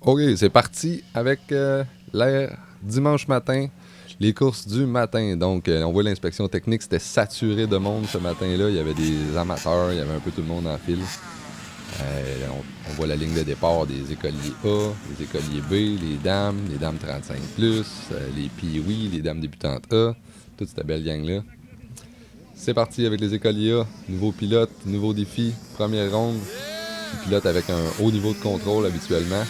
OK, c'est parti avec l'air dimanche matin, les courses du matin. Donc, on voit l'inspection technique, c'était saturé de monde ce matin-là. Il y avait des amateurs, il y avait un peu tout le monde en file. On voit la ligne de départ des écoliers A, les écoliers B, les dames 35+, les pee-wee, les dames débutantes A, toute cette belle gang-là. C'est parti avec les écoliers A, nouveau pilote, nouveau défi, première ronde. Le pilote avec un haut niveau de contrôle habituellement.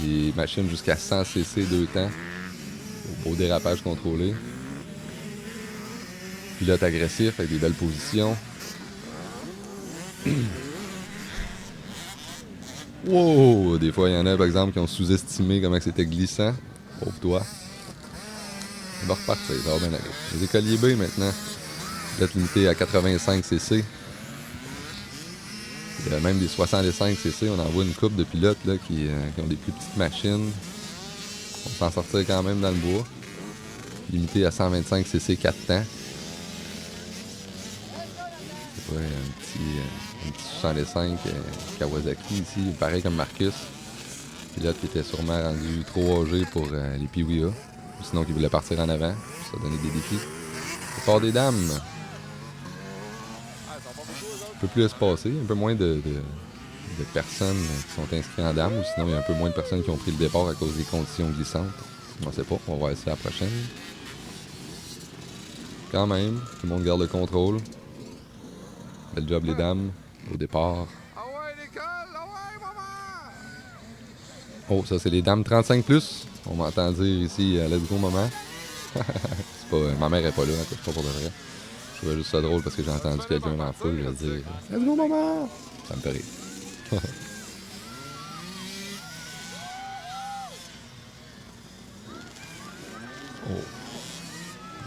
Des machines jusqu'à 100 cc 2 temps au dérapage contrôlé. Pilote agressif avec des belles positions. Wow! Des fois, il y en a par exemple qui ont sous-estimé comment c'était glissant. Pauvre toi. On va repartir, ça va bien aller. Les écoliers B maintenant. Pilote limité à 85 cc. Il y a même des 65 cc. On en voit une couple de pilotes là, qui ont des plus petites machines. On s'en sortir quand même dans le bois. Limité à 125 cc 4 temps. C'est pas un petit 65 Kawasaki ici, pareil comme Marcus. Pilote qui était sûrement rendu trop âgé pour les pee-wee A. Ou sinon qui voulait partir en avant. Ça donnait des défis. Le port des dames. Un peu plus espacé, un peu moins de personnes qui sont inscrites en dames. Ou sinon il y a un peu moins de personnes qui ont pris le départ à cause des conditions glissantes. On sait pas, on va voir ça la prochaine. Quand même, tout le monde garde le contrôle. Bel job les dames, au départ. Oh, ça c'est les dames 35+. On m'entend dire ici, let's go maman. C'est pas, ma mère est pas là, c'est pas pour de vrai. Je trouvais juste ça drôle parce que j'ai entendu quelqu'un dans la foule dire let's go maman. Ça me fait rire. Oh.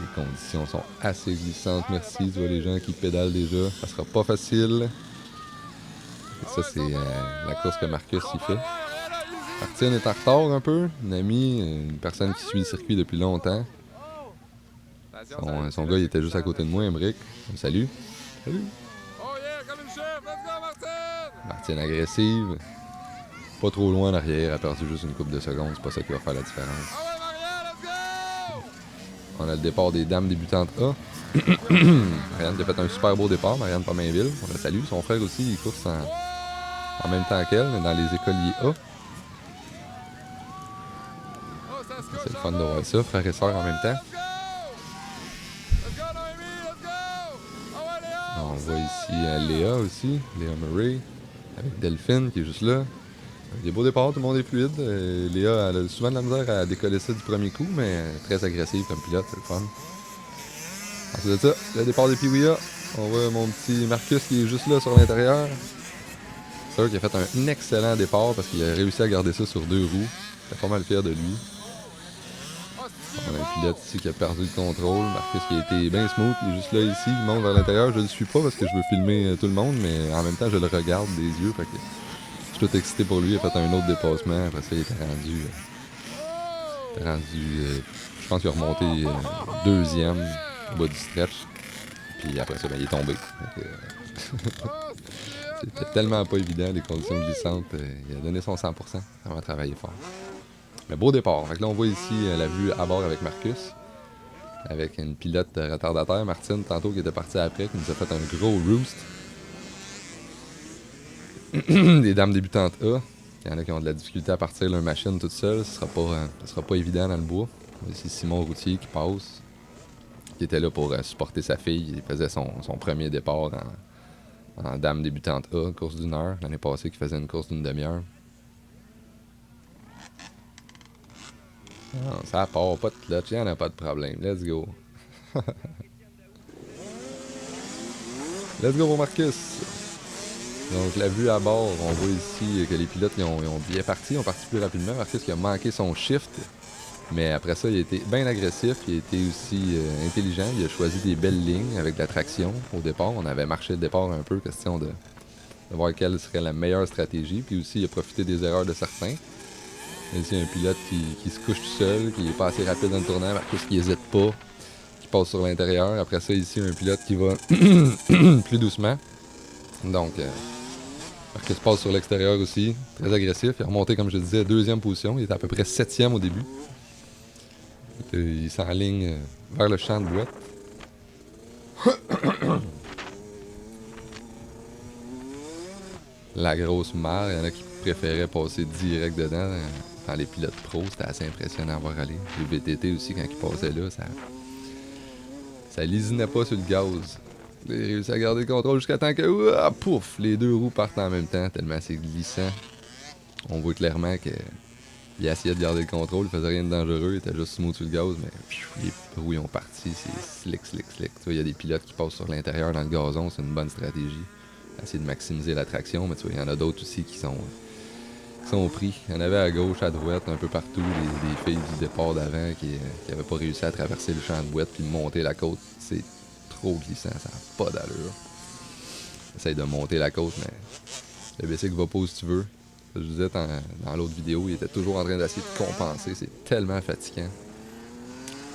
Les conditions sont assez glissantes, merci. Tu vois les gens qui pédalent déjà. Ça sera pas facile. Et ça, c'est la course que Marcus y fait. Martine est en retard un peu. Une amie, une personne qui suit le circuit depuis longtemps. Son gars, il était juste à côté de moi, Emric. Salut. Salut. Martine agressive. Pas trop loin en arrière. Elle a perdu juste une couple de secondes. C'est pas ça qui va faire la différence. On a le départ des dames débutantes A. Marianne qui a fait un super beau départ. Marianne Pomainville. On la salue. Son frère aussi, il course en même temps qu'elle, mais dans les écoliers A. C'est le fun de voir ça, frère et soeur en même temps. On voit ici Léa aussi, Léa Murray, avec Delphine qui est juste là. Des beaux départs, tout le monde est fluide. Léa, elle a souvent de la misère à décoller ça du premier coup, mais très agressive comme pilote, c'est le fun. Ensuite de ça, le départ des pee-wee A. On voit mon petit Marcus qui est juste là sur l'intérieur. C'est sûr qu'il a fait un excellent départ parce qu'il a réussi à garder ça sur 2 roues. J'étais pas mal fier de lui. On a un pilote ici qui a perdu le contrôle. Marcus qui a été bien smooth. Il est juste là ici. Il monte vers l'intérieur. Je le suis pas parce que je veux filmer tout le monde, mais en même temps, je le regarde des yeux. Fait que je suis tout excité pour lui. Il a fait un autre dépassement. Après ça, il était rendu. Je pense qu'il a remonté deuxième au bas du stretch. Puis après ça, ben, il est tombé. C'était tellement pas évident, les conditions glissantes. Il a donné son 100%. On va travailler fort. Mais beau départ. Fait que là, on voit ici la vue à bord avec Marcus. Avec une pilote retardataire, Martine, tantôt, qui était partie après, qui nous a fait un gros roost. Des dames débutantes A. Il y en a qui ont de la difficulté à partir leur machine toute seule. Ce sera pas évident dans le bois. Ici, Simon Routier qui passe. Qui était là pour supporter sa fille. Il faisait son premier départ en dame débutante A, course d'1 heure. L'année passée, qui faisait une course d'1 demi-heure. Non, ça part, pas de clutch, il n'y en a pas de problème. Let's go. Let's go pour Marcus. Donc la vue à bord, on voit ici que les pilotes ils ont bien parti, ont parti plus rapidement. Marcus qui a manqué son shift. Mais après ça, il a été bien agressif, il a été aussi intelligent. Il a choisi des belles lignes avec de la traction au départ. On avait marché le départ un peu, question de voir quelle serait la meilleure stratégie. Puis aussi, il a profité des erreurs de certains. Ici, un pilote qui se couche tout seul, qui est pas assez rapide dans le tournant, Marcus qui n'hésite pas, qui passe sur l'intérieur. Après ça, ici, un pilote qui va plus doucement. Donc, Marcus passe sur l'extérieur aussi, très agressif. Il est remonté, comme je disais, deuxième position. Il était à peu près septième au début. Il s'enligne vers le champ de boîte. La grosse mare, il y en a qui préféraient passer direct dedans. Dans les pilotes pro, c'était assez impressionnant à voir aller. Les VTT aussi, quand ils passaient là, ça lésinait pas sur le gaz. Il a réussi à garder le contrôle jusqu'à temps que, pouf, les deux roues partent en même temps, tellement c'est glissant. On voit clairement qu'il essayait de garder le contrôle, il faisait rien de dangereux, il était juste smooth sur le gaz, mais les roues ils ont parti, c'est slick. Tu vois, il y a des pilotes qui passent sur l'intérieur dans le gazon, c'est une bonne stratégie. Essayer de maximiser la traction, mais tu vois, il y en a d'autres aussi qui sont pris. Il y en avait à gauche, à droite, un peu partout, des filles du départ d'avant qui n'avaient pas réussi à traverser le champ de boîte puis de monter la côte. C'est trop glissant, ça n'a pas d'allure. Essaye de monter la côte, mais le bicycle va pas où tu veux. Je vous disais dans l'autre vidéo, il était toujours en train d'essayer de compenser. C'est tellement fatigant.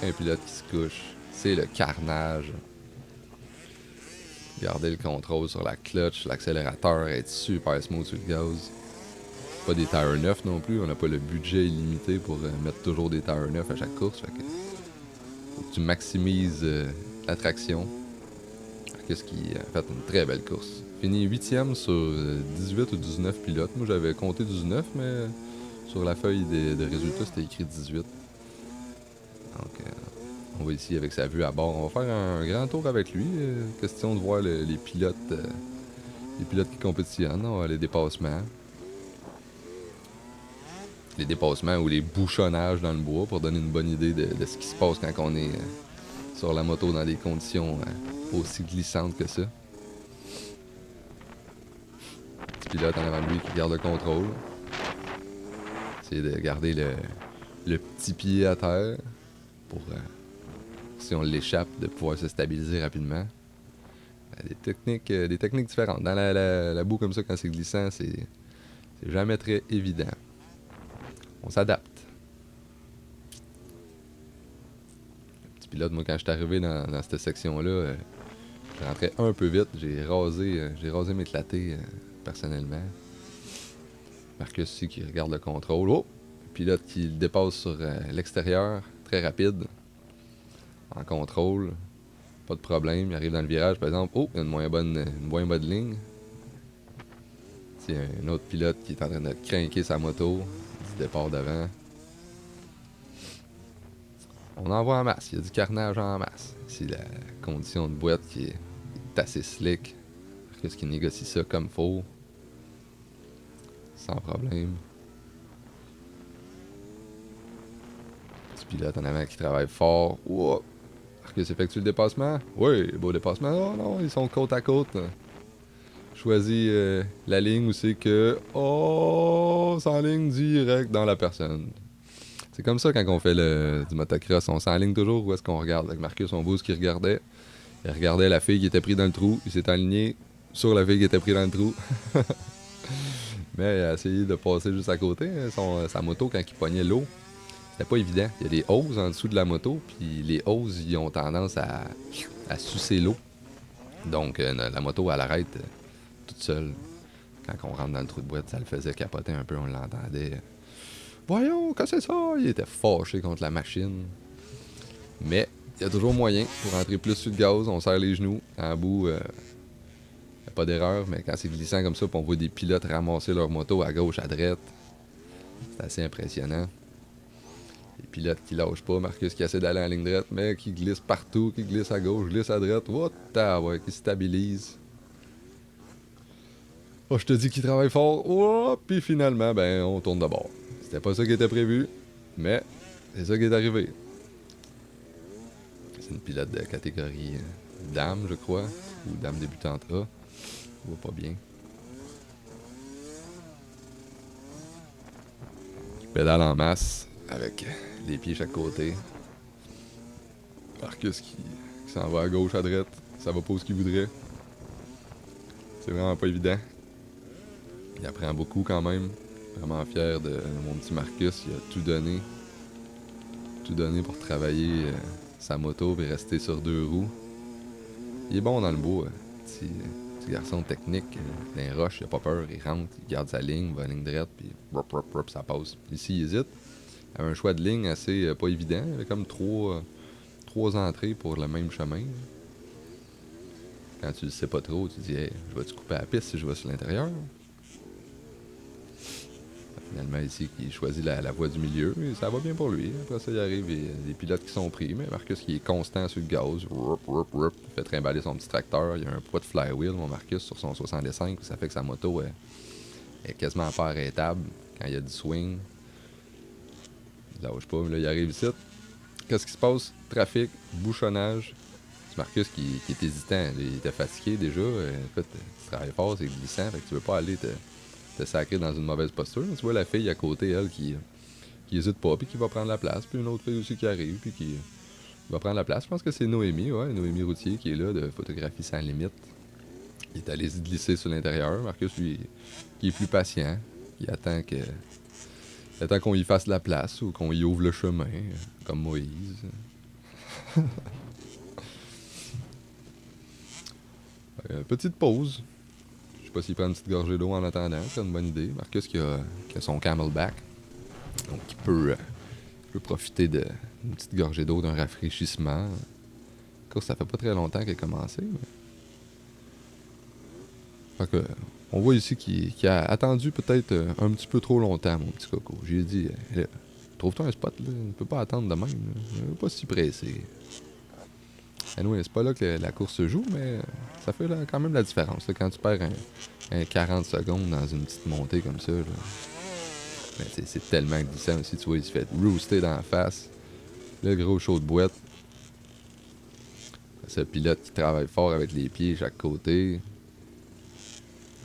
Un pilote qui se couche, c'est le carnage. Garder le contrôle sur la clutch, l'accélérateur, être super smooth sur le gaz. Pas des tires neufs non plus, on n'a pas le budget illimité pour mettre toujours des tires neufs à chaque course. Fait que faut que tu maximises la traction. Qu'est-ce qui a fait une très belle course. Fini 8e sur 18 ou 19 pilotes. Moi j'avais compté 19, mais sur la feuille de résultats c'était écrit 18. Donc on va ici avec sa vue à bord. On va faire un grand tour avec lui. Question de voir les pilotes qui compétitionnent. On va les dépassements. Les dépassements ou les bouchonnages dans le bois pour donner une bonne idée de ce qui se passe quand on est sur la moto dans des conditions aussi glissantes que ça. Petit pilote en avant de lui qui garde le contrôle. Essayer de garder le petit pied à terre pour, si on l'échappe, de pouvoir se stabiliser rapidement. Des techniques différentes. Dans la boue comme ça, quand c'est glissant, c'est jamais très évident. On s'adapte. Le petit pilote, moi, quand je suis arrivé dans cette section-là, je rentrais un peu vite. J'ai rasé mes clatés personnellement. Marcus aussi qui regarde le contrôle. Oh! Le pilote qui le dépasse sur l'extérieur, très rapide. En contrôle. Pas de problème. Il arrive dans le virage, par exemple. Oh! Il y a une moins bonne ligne. C'est un autre pilote qui est en train de craquer sa moto du départ d'avant. On en voit en masse. Il y a du carnage en masse. C'est la condition de boîte qui est assez slick. Marcus qui négocie ça comme faut. Sans problème. Petit pilote en avant qui travaille fort. Wow. Marcus effectue le dépassement. Oui, beau dépassement. Oh non, ils sont côte à côte. Choisis la ligne où c'est que... Oh, s'enligne direct dans la personne. C'est comme ça quand on fait du motocross. On s'enligne toujours où est-ce qu'on regarde. Avec Marcus, on voit ce qu'il regardait. Il regardait la fille qui était prise dans le trou. Il s'est aligné sur la fille qui était prise dans le trou. Mais il a essayé de passer juste à côté. Sa moto, quand il pognait l'eau, c'était pas évident. Il y a des hoses en dessous de la moto, puis les hoses, ils ont tendance à sucer l'eau. Donc, la moto, elle arrête toute seule. Quand on rentre dans le trou de boîte, ça le faisait capoter un peu, on l'entendait. Voyons, que c'est ça? Il était fâché contre la machine. Mais, il y a toujours moyen pour rentrer plus sur le gaz. On serre les genoux. En bout, pas d'erreur, mais quand c'est glissant comme ça, puis on voit des pilotes ramasser leur moto à gauche, à droite, c'est assez impressionnant. Les pilotes qui lâchent pas, Marcus qui essaie d'aller en ligne droite, mais qui glisse partout, qui glisse à gauche, glisse à droite, ouais, qui stabilise. Oh, je te dis qu'il travaille fort, oh, puis finalement, ben, on tourne de bord. C'était pas ça qui était prévu, mais c'est ça qui est arrivé. C'est une pilote de catégorie dame, je crois, ou dame débutante A. Je vois pas bien. Qui pédale en masse, avec les pieds chaque côté. Marcus qui s'en va à gauche, à droite. Ça va pas où ce qu'il voudrait. C'est vraiment pas évident. Il apprend beaucoup quand même. Vraiment fier de mon petit Marcus. Il a tout donné. Tout donné pour travailler sa moto et rester sur deux roues. Il est bon dans le bois. Petit petit garçon technique. Dans les roches, il a pas peur, il rentre, il garde sa ligne, va à la ligne droite, puis ça passe. Ici, il hésite. Il avait un choix de ligne assez pas évident. Il avait comme trois entrées pour le même chemin. Quand tu le sais pas trop, tu dis hey, je vais-tu couper la piste si je vais sur l'intérieur? Finalement, ici, il choisit la voie du milieu, et ça va bien pour lui. Après ça, il arrive, il y a des pilotes qui sont pris, mais Marcus qui est constant sur le gaz, il fait trimballer son petit tracteur, il y a un poids de flywheel, mon Marcus, sur son 65, ça fait que sa moto est quasiment pas arrêtable quand il y a du swing. Il lâche pas, mais là, il arrive ici. Qu'est-ce qui se passe? Trafic, bouchonnage. C'est Marcus qui est hésitant, il était fatigué déjà, en fait, tu travailles fort, c'est glissant, fait que tu veux pas aller te sacré dans une mauvaise posture. Tu vois la fille à côté, elle, qui hésite pas, puis qui va prendre la place. Puis une autre fille aussi qui arrive, puis qui va prendre la place. Je pense que c'est Noémie, Noémie Routier, qui est là, de Photographie sans limite. Il est allé se glisser sur l'intérieur. Marcus, lui, qui est plus patient. Il attend qu'on y fasse la place ou qu'on y ouvre le chemin, comme Moïse. Petite pause. Je sais pas s'il prend une petite gorgée d'eau en attendant, c'est une bonne idée. Marcus qui a son camelback, donc il peut profiter d'une petite gorgée d'eau, d'un rafraîchissement. En course, ça fait pas très longtemps qu'elle a commencé. Mais... Fait que, on voit ici qu'il a attendu peut-être un petit peu trop longtemps, mon petit coco. J'ai dit, trouve-toi un spot, là. Il ne peut pas attendre de même. Il ne pas si pressé. Anyway, c'est pas là que la course se joue, mais ça fait quand même la différence. Là, quand tu perds un 40 secondes dans une petite montée comme ça, là, ben, c'est tellement glissant aussi. Tu vois, il se fait rooster dans la face. Le gros chaud de boîte. Ce pilote qui travaille fort avec les pieds chaque côté.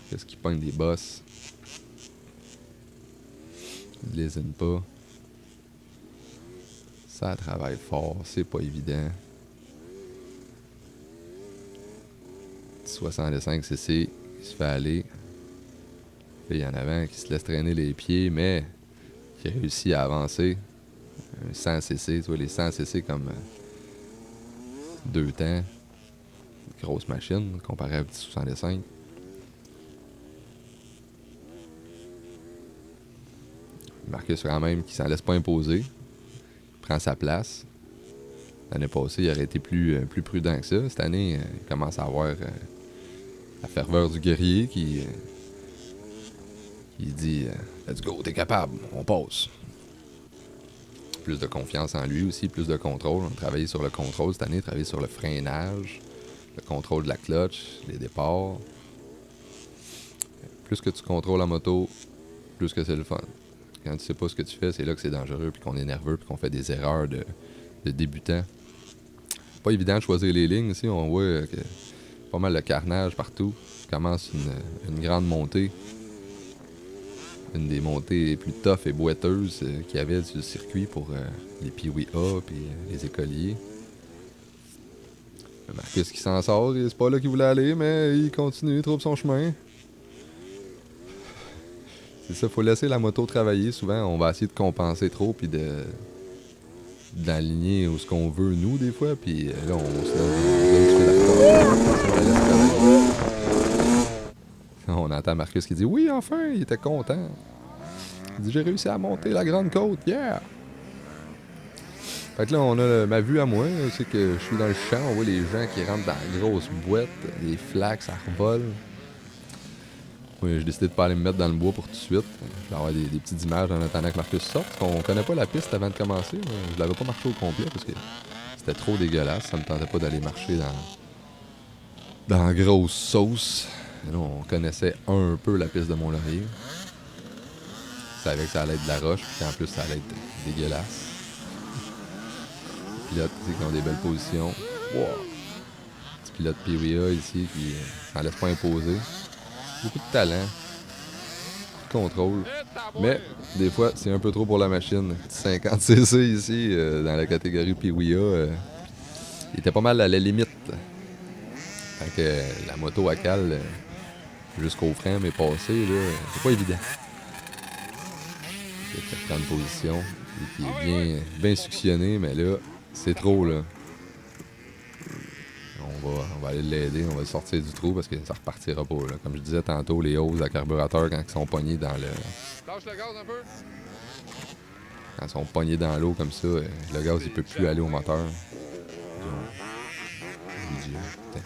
Qu'est-ce qui pogne des bosses? Il lésine pas. Ça travaille fort, c'est pas évident. 65 cc qui se fait aller. Il y en a avant qui se laisse traîner les pieds, mais qui réussit à avancer. Un 100 cc, tu vois, les 100 cc comme 2 temps. Grosse machine comparé à un petit 65. Marcus quand même qui s'en laisse pas imposer. Il prend sa place. L'année passée, il aurait été plus prudent que ça. Cette année, il commence à avoir la ferveur du guerrier qui dit let's go, t'es capable, on passe. Plus de confiance en lui aussi, plus de contrôle. On a travaillé sur le contrôle cette année, travaillé sur le freinage, le contrôle de la clutch, les départs. Plus que tu contrôles la moto, plus que c'est le fun. Quand tu sais pas ce que tu fais, c'est là que c'est dangereux, puis qu'on est nerveux, puis qu'on fait des erreurs de débutant. Pas évident de choisir les lignes ici, on voit que pas mal de carnage partout. Commence une grande montée. Une des montées les plus tough et boiteuses qu'il y avait sur le circuit pour les Pee-Wee A et les écoliers. Marcus qui s'en sort, c'est pas là qu'il voulait aller, mais il continue, il trouve son chemin. C'est ça, faut laisser la moto travailler. Souvent, on va essayer de compenser trop puis d'aligner où ce qu'on veut, nous, des fois, puis là, on se donne on entend Marcus qui dit « Oui, enfin! » Il était content. Il dit « J'ai réussi à monter la grande côte, yeah! » Fait que là, on a ma vue à moi, c'est que je suis dans le champ, on voit les gens qui rentrent dans la grosse boîte, les flaques, ça revole. Oui, j'ai décidé de pas aller me mettre dans le bois pour tout de suite. Je vais avoir des petites images en attendant que Marcus sorte. On connaît pas la piste avant de commencer. Je l'avais pas marché au complet parce que c'était trop dégueulasse. Ça me tentait pas d'aller marcher dans la grosse sauce. Là, on connaissait un peu la piste de Mont-Laurier. Je savais que ça allait être de la roche, puis en plus ça allait être dégueulasse. Les pilotes qui ont des belles positions. Wow. Petit pilote Pee-Wee ici qui s'en laisse pas imposer. Beaucoup de talent, de contrôle, mais des fois c'est un peu trop pour la machine. 50cc ici dans la catégorie Pee-Wee A, il était pas mal à la limite. Fait que la moto à cale jusqu'au frein mais passé, là, c'est pas évident. Il fait prendre position et qui est bien suctionné, mais là c'est trop là. On on va aller l'aider, on va le sortir du trou parce que ça repartira pas. Là. Comme je disais tantôt, les hoses à carburateur, quand ils sont pognés dans le. Lâche le gaz un peu. Quand ils sont pognés dans l'eau comme ça, le gaz il peut plus aller au moteur. Je lui dis,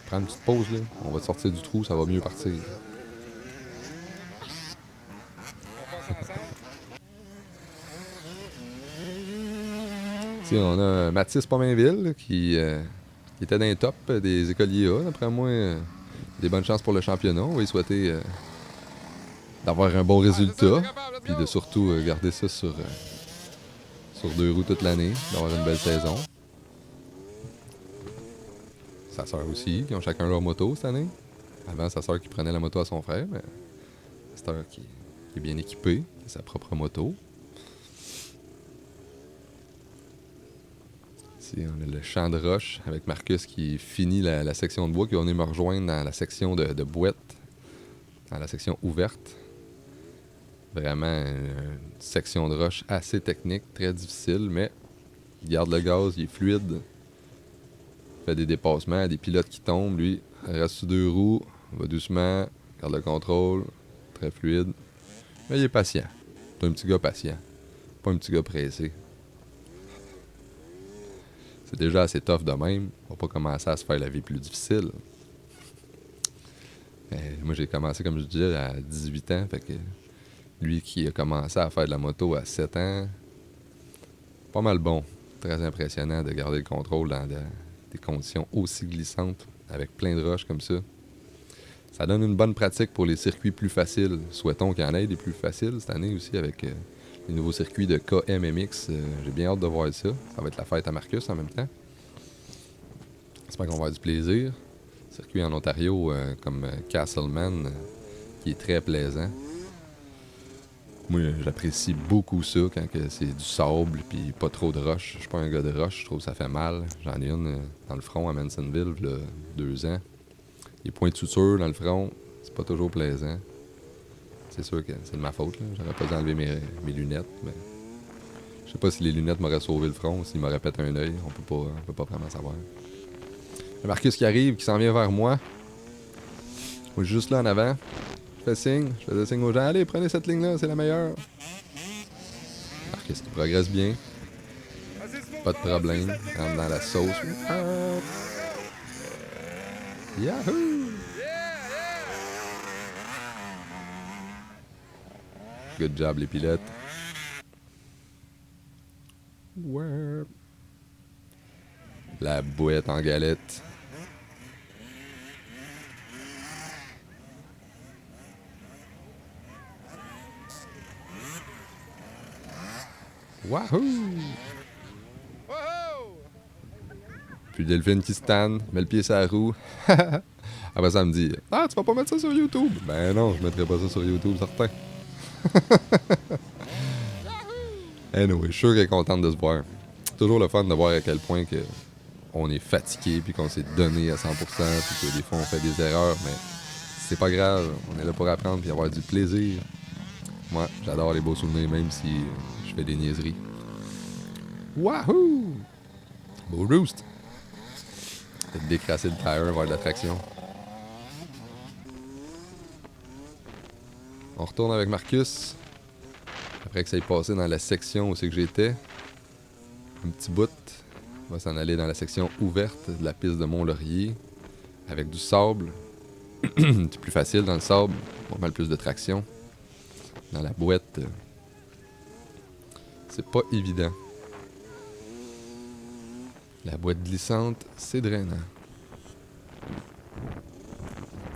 prends une petite pause là, on va te sortir du trou, ça va mieux partir. T'sais, on a Mathis Pomainville qui était dans les top des écoliers A. D'après moi, des bonnes chances pour le championnat. On va lui souhaiter d'avoir un bon résultat. Puis de surtout garder ça sur 2 roues toute l'année. D'avoir une belle saison. Sa sœur aussi, qui ont chacun leur moto cette année. Avant, sa sœur qui prenait la moto à son frère. Mais sa sœur qui est bien équipée, qui a sa propre moto. Ici, on a le champ de roche avec Marcus qui finit la section de bois, qui va venir me rejoindre dans la section de boîte, dans la section ouverte. Vraiment une section de roche assez technique, très difficile, mais il garde le gaz, il est fluide. Il fait des dépassements, des pilotes qui tombent. Lui, il reste sur 2 roues, va doucement, garde le contrôle, très fluide. Mais il est patient. C'est un petit gars patient, pas un petit gars pressé. C'est déjà assez tough de même. On va pas commencer à se faire la vie plus difficile. Moi, j'ai commencé, comme je disais, à 18 ans. Fait que lui qui a commencé à faire de la moto à 7 ans, pas mal bon. Très impressionnant de garder le contrôle dans des conditions aussi glissantes, avec plein de roches comme ça. Ça donne une bonne pratique pour les circuits plus faciles. Souhaitons qu'il y en ait des plus faciles cette année aussi avec les nouveaux circuits de KMMX. J'ai bien hâte de voir ça. Ça va être la fête à Marcus en même temps. J'espère qu'on va avoir du plaisir. Circuit en Ontario comme Castleman qui est très plaisant. Moi, j'apprécie beaucoup ça quand c'est du sable puis pas trop de roche. Je suis pas un gars de roche, je trouve que ça fait mal. J'en ai une dans le front à Mansonville, il y a 2 ans. Les points de suture dans le front, c'est pas toujours plaisant. C'est sûr que c'est de ma faute. Là. J'aurais pas dû enlever mes lunettes, mais je sais pas si les lunettes m'auraient sauvé le front ou s'ils m'auraient pété un œil. On peut pas vraiment savoir. Le Marcus qui arrive, qui s'en vient vers moi. Moi, je suis juste là en avant. Je faisais signe aux gens. Allez, prenez cette ligne-là, c'est la meilleure. Marcus qui progresse bien. Pas de problème. Rentre dans la sauce. Yahoo! Good job, les pilotes. Ouais. La bouette en galette. Wahoo! Puis Delphine qui se tanne, met le pied sur la roue. Après ça, elle me dit « Ah, tu vas pas mettre ça sur YouTube? » Ben non, je mettrai pas ça sur YouTube, certain. Anyway, je suis sûr qu'elle est contente de se voir. C'est toujours le fun de voir à quel point que on est fatigué, puis qu'on s'est donné à 100%, puis que des fois on fait des erreurs, mais c'est pas grave. On est là pour apprendre puis avoir du plaisir. Moi, j'adore les beaux souvenirs, même si je fais des niaiseries. Wahoo! Beau roost! Peut-être décrasser le tire, voir de la traction. On retourne avec Marcus. Après que ça ait passé dans la section où c'est que j'étais. Un petit bout. On va s'en aller dans la section ouverte de la piste de Mont-Laurier. Avec du sable. C'est plus facile dans le sable. Pas mal plus de traction. Dans la boîte, c'est pas évident. La boîte glissante, c'est drainant.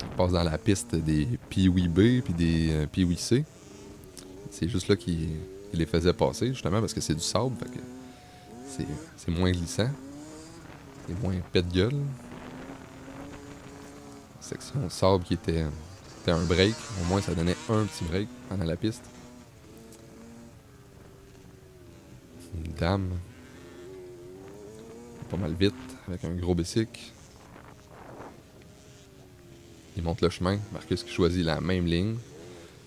On passe dans la piste des Pee-Wee B puis des Pee-Wee C. C'est juste là qu'il les faisait passer, justement, parce que c'est du sable, fait que c'est moins glissant. C'est moins pète-gueule. Section sable qui était un break. Au moins, ça donnait un petit break pendant la piste. Une dame. Pas mal vite, avec un gros bicycle. Il monte le chemin. Marcus qui choisit la même ligne.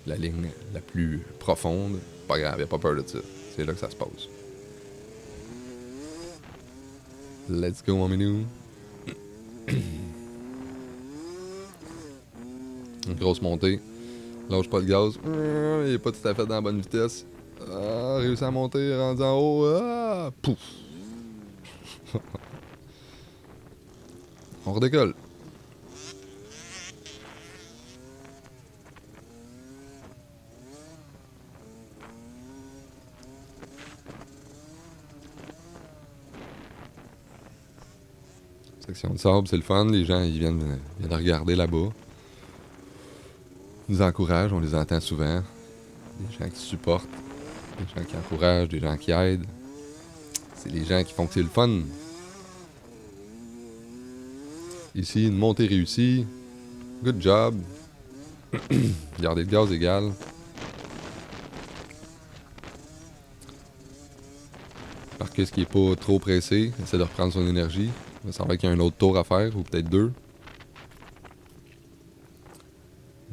La ligne la plus profonde. Pas grave, il a pas peur de ça. C'est là que ça se passe. Let's go, mon minou. Une grosse montée. Lâche pas le gaz. Il est pas tout à fait dans la bonne vitesse. Ah, réussi à monter, rendu en haut. Ah, pouf. On redécolle. Section de sable, c'est le fun. Les gens, ils viennent regarder là-bas. Ils nous encouragent, on les entend souvent. Des gens qui supportent, des gens qui encouragent, des gens qui aident. C'est les gens qui font que c'est le fun. Ici, une montée réussie. Good job. Gardez le gaz égal. Marcus qui est pas trop pressé, essaie de reprendre son énergie. Il va savoir qu'il y a un autre tour à faire, ou peut-être deux.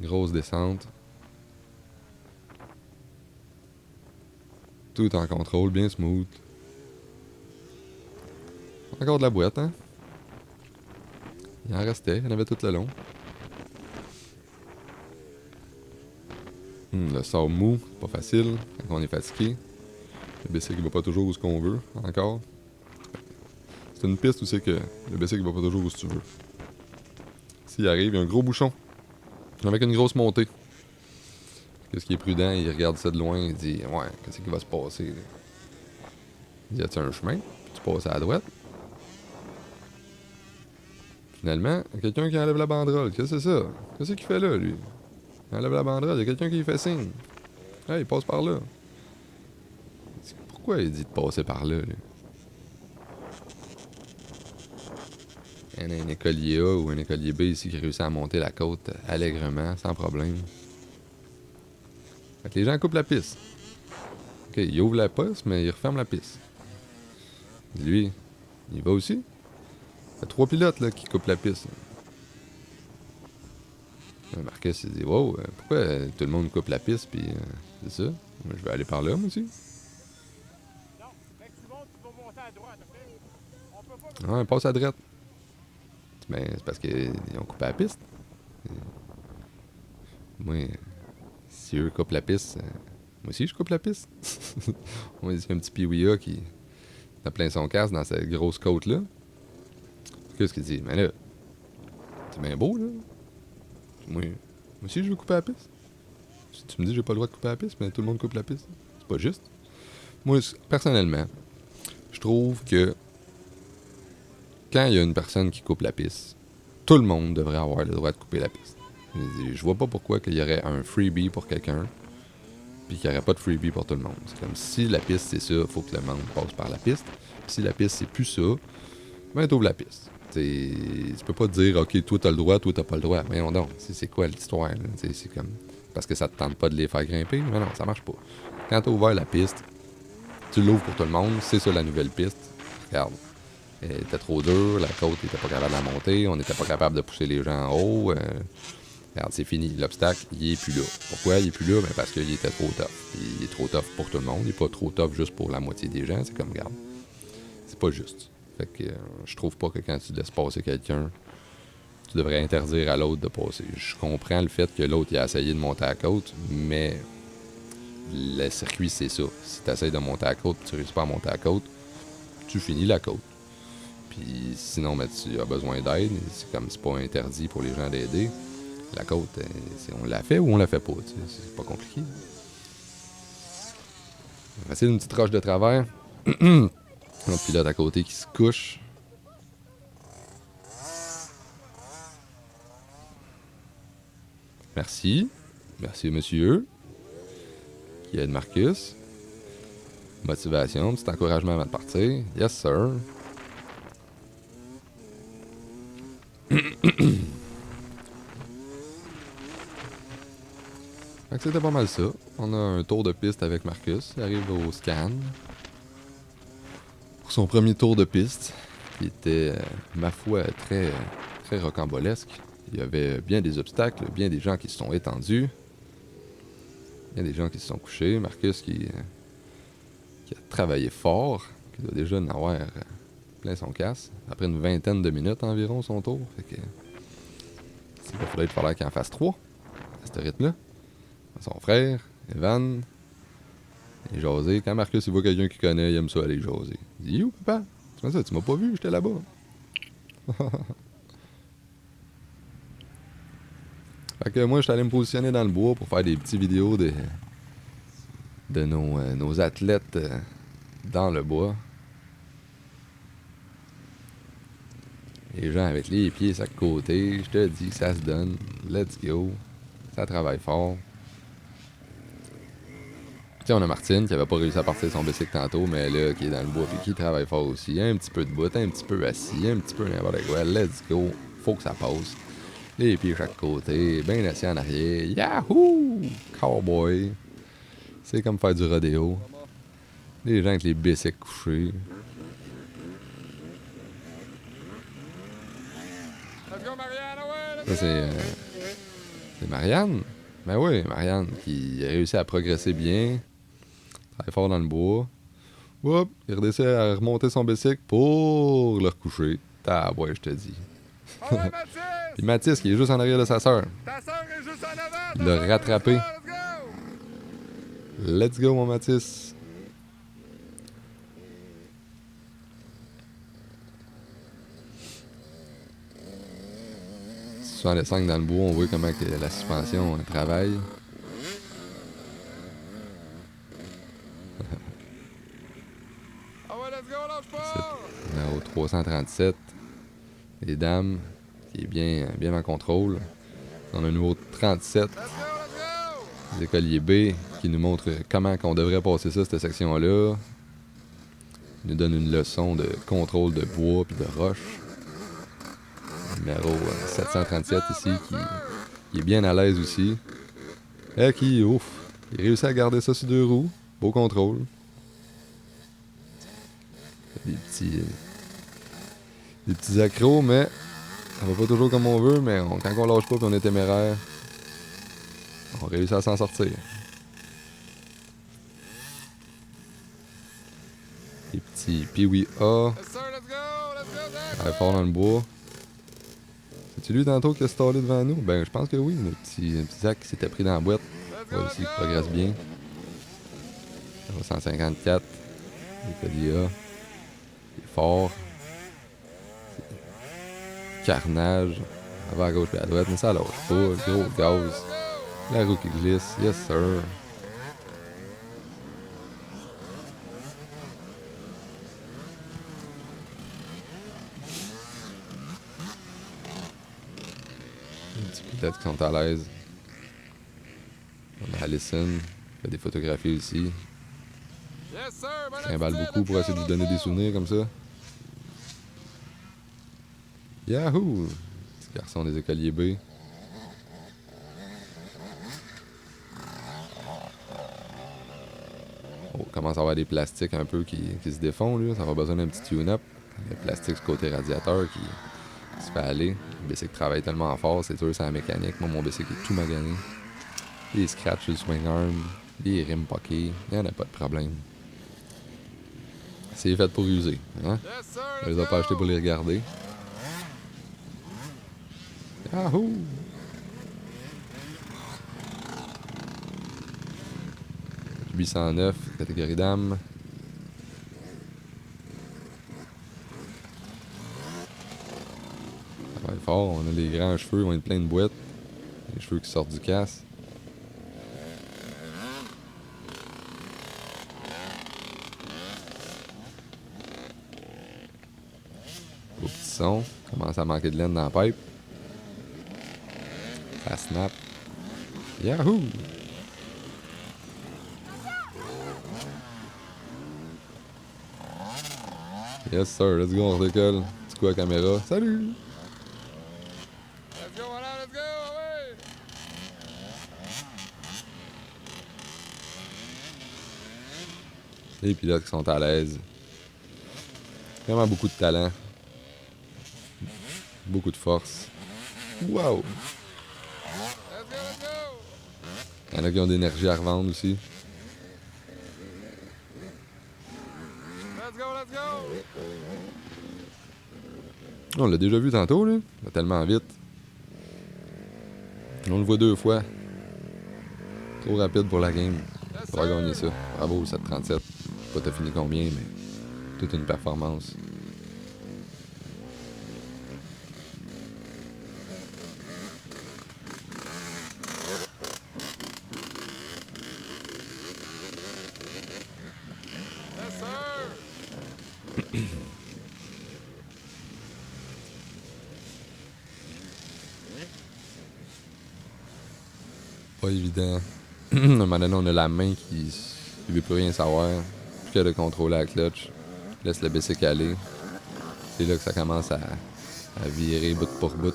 Grosse descente. Tout en contrôle, bien smooth. Encore de la boîte, hein? Il en restait, il y en avait tout le long. Le sable mou, c'est pas facile quand on est fatigué. Le bicycle va pas toujours où ce qu'on veut, encore. C'est une piste où c'est que le bicycle va pas toujours où tu veux. S'il arrive, il y a un gros bouchon. Avec une grosse montée. Qu'est-ce qui est prudent, il regarde ça de loin, il dit ouais, qu'est-ce qui va se passer là? Il dit y a-tu un chemin? Puis tu passes à la droite. Finalement, il y a quelqu'un qui enlève la banderole. Qu'est-ce que c'est ça? Qu'est-ce qu'il fait là, lui? Il enlève la banderole, il y a quelqu'un qui lui fait signe. Hey, il passe par là. Pourquoi il dit de passer par là, lui? Il y a un écolier A ou un écolier B ici qui réussit à monter la côte allègrement, sans problème. Fait que les gens coupent la piste. Ok, il ouvre la piste, mais il referme la piste. Lui, il va aussi. Il y a 3 pilotes là, qui coupent la piste. Marcus il dit wow, pourquoi tout le monde coupe la piste, puis c'est ça. Moi, je vais aller par là, moi aussi. Non, dès que tu montes, tu vas monter à droite, ok? On peut pas. Ouais, passe à droite. Ben, c'est parce qu'ils ont coupé la piste. Moi, si eux coupent la piste, moi aussi je coupe la piste. Moi, il y a un petit Piouia qui a plein son casque dans cette grosse côte-là. Qu'est-ce qu'il dit? Mais là, c'est bien beau, là. Moi aussi, je veux couper la piste. Si tu me dis que j'ai pas le droit de couper la piste, mais tout le monde coupe la piste. C'est pas juste. Moi, personnellement, je trouve que quand il y a une personne qui coupe la piste, tout le monde devrait avoir le droit de couper la piste. Je vois pas pourquoi il y aurait un freebie pour quelqu'un, puis qu'il n'y aurait pas de freebie pour tout le monde. C'est comme si la piste c'est ça, il faut que le monde passe par la piste. Si la piste c'est plus ça, ben t'ouvres la piste. Tu peux pas te dire, ok, toi t'as le droit, toi t'as pas le droit. Mais non, c'est quoi l'histoire? Là? C'est comme parce que ça te tente pas de les faire grimper. Mais non, ça marche pas. Quand t'as ouvert la piste, tu l'ouvres pour tout le monde, c'est ça la nouvelle piste. Regarde, elle était trop dure, la côte était pas capable de la monter, on n'était pas capable de pousser les gens en haut. Regarde, c'est fini. L'obstacle, il est plus là. Pourquoi il est plus là? Ben parce qu'il était trop tough. Il est trop tough pour tout le monde. Il est pas trop tough juste pour la moitié des gens. C'est comme, regarde, c'est pas juste. Fait que je trouve pas que quand tu laisses passer quelqu'un, tu devrais interdire à l'autre de passer. Je comprends le fait que l'autre il a essayé de monter à la côte, mais le circuit, c'est ça. Si tu essaies de monter à la côte et tu réussis pas à monter à la côte, tu finis la côte. Puis sinon, ben, tu as besoin d'aide. C'est comme c'est pas interdit pour les gens d'aider. La côte, on la fait ou on la fait pas. C'est pas compliqué. On va essayer une petite roche de travers. Notre pilote à côté qui se couche. Merci. Merci, monsieur. Qui aide Marcus. Motivation, petit encouragement avant de partir. Yes, sir. Fait que c'était pas mal ça. On a un tour de piste avec Marcus. Il arrive au scan. Pour son premier tour de piste, qui était, ma foi, très, très rocambolesque. Il y avait bien des obstacles, bien des gens qui se sont étendus, bien des gens qui se sont couchés. Marcus qui a travaillé fort, qui doit déjà en avoir plein son casse. Après une vingtaine de minutes environ son tour. Fait que il va falloir qu'il en fasse 3. à ce rythme-là. Son frère, Evan, et jaser. Quand Marcus il voit quelqu'un qu'il connaît, il aime ça aller jaser. Il dit yo, papa, tu vois ça, tu m'as pas vu, j'étais là-bas. Fait que moi, je suis allé me positionner dans le bois pour faire des petites vidéos de nos athlètes dans le bois. Les gens avec les pieds sur le côté, je te dis, ça se donne. Let's go. Ça travaille fort. Tu sais, on a Martine qui avait pas réussi à partir de son bicycle tantôt, mais là, qui est dans le bois et qui travaille fort aussi. Un petit peu de bout, un petit peu assis, un petit peu n'importe quoi. Let's go. Faut que ça passe. Les pieds chaque côté, bien assis en arrière. Yahoo! Cowboy. C'est comme faire du rodéo. Les gens avec les bicycles couchés. Ça, c'est Marianne. Ben oui, Marianne qui a réussi à progresser bien. Travaille fort dans le bois. Oups, il redescend à remonter son bicycle pour le recoucher. Ouais, je te dis. Ah ouais, Mathis! Puis Mathis qui est juste en arrière de sa sœur. Ta soeur est juste en avant! Il l'a rattrapé. Let's go, mon Mathis. Sur les 5 dans le bois, on voit comment que la suspension travaille. Ah ouais, let's go, lâche pas! Numéro 337. Les dames, qui est bien en contrôle. On a le numéro 37. Let's go, let's go! Les écoliers B, qui nous montre comment on devrait passer ça, cette section-là. Il nous donne une leçon de contrôle de bois puis de roche. Numéro 737 ici, qui est bien à l'aise aussi. Et qui, ouf, il réussit à garder ça sur 2 roues. Beau contrôle. Des petits accros, mais ça va pas toujours comme on veut, mais quand on lâche pas et on est téméraire, on réussit à s'en sortir. Les petits Pee-Wee A, Yes, sir, let's go, Zach! très fort dans le bois. C'est-tu lui tantôt qui a stallé devant nous? Ben, je pense que oui, le petit Zach qui s'était pris dans la boîte. Let's Là go, aussi, qui progresse bien. 154. Le collier A. Il est fort. Carnage. Avant à gauche et à droite, mais ça lâche pas. Gros gaz. La roue qui glisse. Yes, sir. Les petits pilotes qui sont à l'aise. On a Allison. Fait des photographies aussi. Yes, sir, bonne Trimballe attitude, beaucoup pour let's essayer de go, lui donner des let's go! souvenirs comme ça. Yahoo! Petit garçon des écoliers B. Oh, commence à avoir des plastiques un peu qui se défont, là. Ça va besoin d'un petit tune-up. Le plastique du côté radiateur qui se fait aller. Le bicycle travaille tellement fort, c'est sûr, c'est la mécanique. Moi, mon bicycle est tout magané. Les scratchs sur le swing arm, les rimes poquées, il n'y en a pas de problème. C'est fait pour user, hein? Yes, sir, On let's les a pas go! achetés pour les regarder. Yahoo! « 809, catégorie dames. Ça va être fort, on a les grands cheveux, on est plein de boîtes. Les cheveux qui sortent du casse. Au petit son, commence à manquer de laine dans la pipe. Ça snap. Yahoo! Yes sir, let's go, on décolle. Petit coup à la caméra. Salut! Let's go, voilà, let's go, ouais! Les pilotes qui sont à l'aise. Vraiment beaucoup de talent. Beaucoup de force. Wow! Let's go, let's go! Il y en a qui ont de l'énergie à revendre aussi. Let's go, let's go! On l'a déjà vu tantôt, là. Il va tellement vite. On le voit 2 fois. Trop rapide pour la game. Tu vas gagner ça. Bravo, 737. Je sais pas t'as fini combien, mais toute une performance. Pas évident. À un moment donné, on a la main qui veut plus rien savoir. Plus que de contrôler la clutch. Laisse le baisser caler. C'est là que ça commence à virer bout pour bout.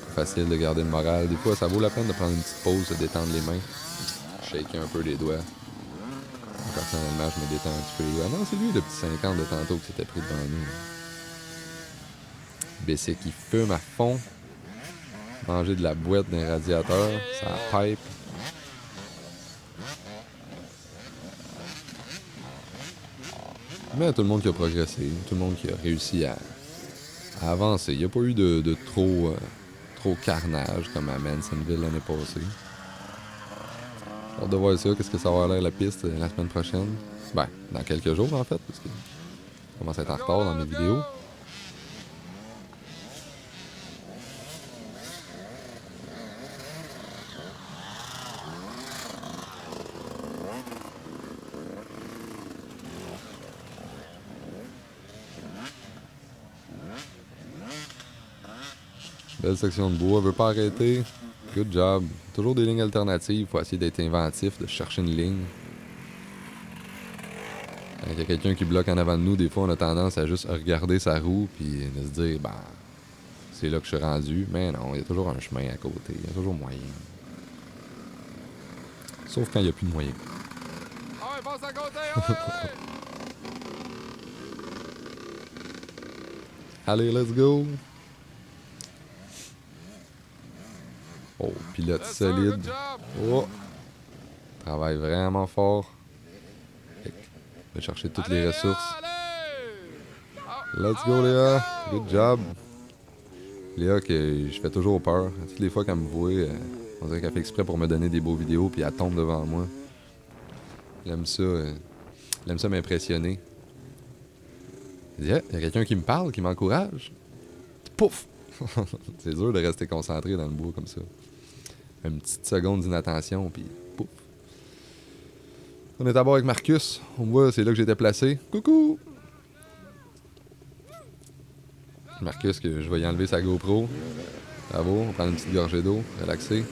Pas facile de garder le moral. Des fois, ça vaut la peine de prendre une petite pause, de détendre les mains. Shaker un peu les doigts. Personnellement, je me détends un petit peu les doigts. Non, c'est lui le petit 50 de tantôt qui s'était pris devant nous. BC qui fume à fond. Manger de la boîte d'un radiateur. Ça pipe. Mais tout le monde qui a progressé. Tout le monde qui a réussi à avancer. Il n'y a pas eu de trop carnage comme à Mansonville l'année passée. J'ai hâte de voir ça, qu'est-ce que ça va l'air la piste la semaine prochaine. Ben, dans quelques jours en fait, parce que je commence à être en retard dans mes vidéos. Belle section de bois, veut pas arrêter. Good job. Toujours des lignes alternatives, faut essayer d'être inventif, de chercher une ligne. Quand il y a quelqu'un qui bloque en avant de nous, des fois on a tendance à juste regarder sa roue puis de se dire, ben, c'est là que je suis rendu. Mais non, il y a toujours un chemin à côté, il y a toujours moyen. Sauf quand il n'y a plus de moyen. Ah ouais, passe à côté, ouais! Allez, let's go! Oh, pilote solide. Oh! Travaille vraiment fort. On va chercher toutes les ressources. Let's go, Léa! Good job! Léa, que je fais toujours peur. Toutes les fois qu'elle me voit, on dirait qu'elle fait exprès pour me donner des beaux vidéos, puis elle tombe devant moi. Elle aime ça m'impressionner. Elle dit, il y a quelqu'un qui me parle, qui m'encourage. Pouf! C'est dur de rester concentré dans le bois comme ça. Une petite seconde d'inattention, puis pouf. On est à bord avec Marcus. On voit, c'est là que j'étais placé. Coucou! Marcus, que je vais y enlever sa GoPro. Bravo, on prend une petite gorgée d'eau, relaxé.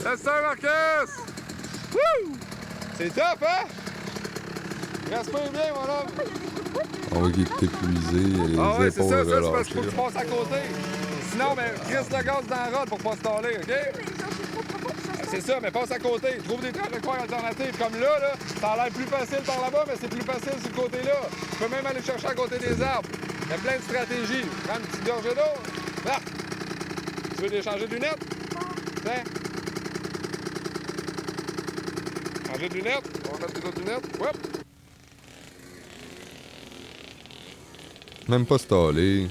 Yes, sir, Marcus! Wouh! C'est top, hein? Respire bien, mon homme! On voit qu'il est épuisé, les Ah ouais, c'est épaules ça, c'est parce relâchées. qu'il faut que tu passes à côté. Sinon, ben, crisse le gaz dans la rod pour pas se taler, OK? C'est ça, mais passe à côté. Trouve des trajectoires alternatives. Comme là, ça a l'air plus facile par là-bas, mais c'est plus facile sur le côté-là. Tu peux même aller chercher à côté des arbres. Il y a plein de stratégies. Prends une petite gorgée d'eau. Là! Tu veux changer de lunettes? Tiens. Changer de lunettes. On va mettre tes autres lunettes. Hop! Même pas staller.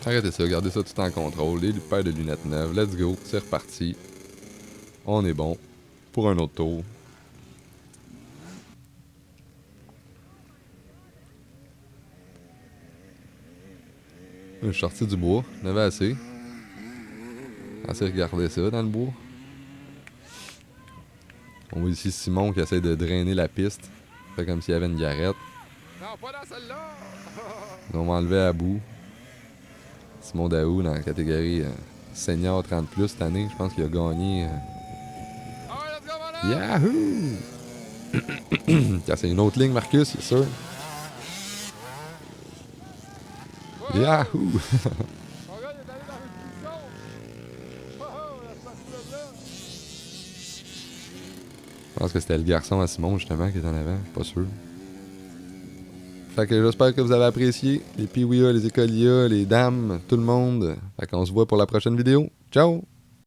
Arrêtez ça, gardez ça tout en contrôle. Les paires de lunettes neuves. Let's go, c'est reparti. On est bon pour un autre tour. Je suis sorti du bois, il y en avait assez. Assez regarder ça dans le bois. On voit ici Simon qui essaie de drainer la piste. Fait comme s'il y avait une garette. Non, pas dans celle-là! On va enlever à bout. Simon Daou dans la catégorie senior 30+, cette année. Je pense qu'il a gagné. Ah ouais, let's go, Yahoo! C'est une autre ligne, Marcus, c'est sûr. Yahoo! Mon gars, il est allé dans une position! Oh, la space-là! Je pense que c'était le garçon à Simon, justement, qui est en avant. Pas sûr. Fait que j'espère que vous avez apprécié. Les Piwia, les Écolias, les dames, tout le monde. Fait qu'on se voit pour la prochaine vidéo. Ciao!